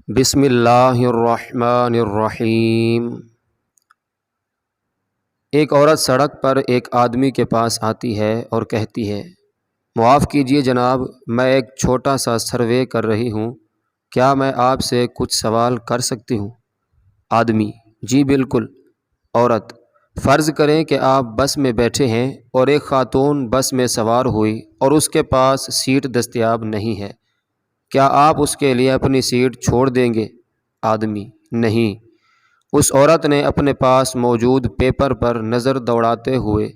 بسم اللہ الرحمن الرحیم۔ ایک عورت سڑک پر ایک آدمی کے پاس آتی ہے اور کہتی ہے، معاف کیجیے جناب، میں ایک چھوٹا سا سروے کر رہی ہوں، کیا میں آپ سے کچھ سوال کر سکتی ہوں؟ آدمی: جی بالکل۔ عورت: فرض کریں کہ آپ بس میں بیٹھے ہیں اور ایک خاتون بس میں سوار ہوئی اور اس کے پاس سیٹ دستیاب نہیں ہے، کیا آپ اس کے لیے اپنی سیٹ چھوڑ دیں گے؟ آدمی: نہیں۔ اس عورت نے اپنے پاس موجود پیپر پر نظر دوڑاتے ہوئے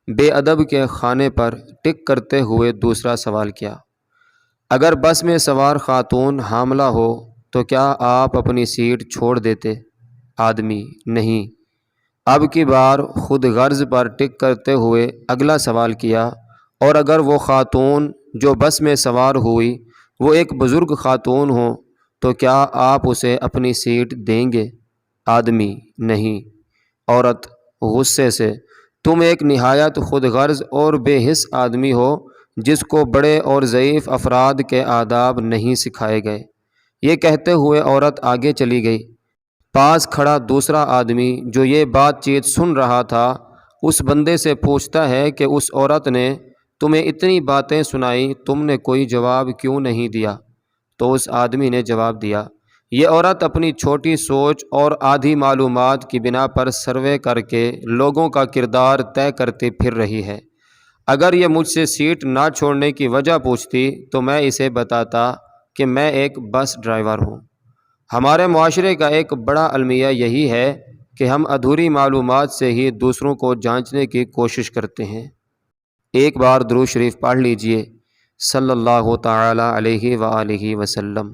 بے ادب کے خانے پر ٹک کرتے ہوئے دوسرا سوال کیا، اگر بس میں سوار خاتون حاملہ ہو تو کیا آپ اپنی سیٹ چھوڑ دیتے؟ آدمی: نہیں۔ اب کی بار خود غرض پر ٹک کرتے ہوئے اگلا سوال کیا، اور اگر وہ خاتون جو بس میں سوار ہوئی وہ ایک بزرگ خاتون ہو تو کیا آپ اسے اپنی سیٹ دیں گے؟ آدمی: نہیں۔ عورت غصے سے: تم ایک نہایت خود غرض اور بے حس آدمی ہو جس کو بڑے اور ضعیف افراد کے آداب نہیں سکھائے گئے۔ یہ کہتے ہوئے عورت آگے چلی گئی۔ پاس کھڑا دوسرا آدمی جو یہ بات چیت سن رہا تھا اس بندے سے پوچھتا ہے کہ اس عورت نے تمہیں اتنی باتیں سنائیں، تم نے کوئی جواب کیوں نہیں دیا؟ تو اس آدمی نے جواب دیا، یہ عورت اپنی چھوٹی سوچ اور آدھی معلومات کی بنا پر سروے کر کے لوگوں کا کردار طے کرتی پھر رہی ہے۔ اگر یہ مجھ سے سیٹ نہ چھوڑنے کی وجہ پوچھتی تو میں اسے بتاتا کہ میں ایک بس ڈرائیور ہوں۔ ہمارے معاشرے کا ایک بڑا المیہ یہی ہے کہ ہم ادھوری معلومات سے ہی دوسروں کو جانچنے کی کوشش کرتے ہیں۔ ایک بار درود شریف پڑھ لیجئے، صلی اللہ تعالی علیہ وآلہ وسلم۔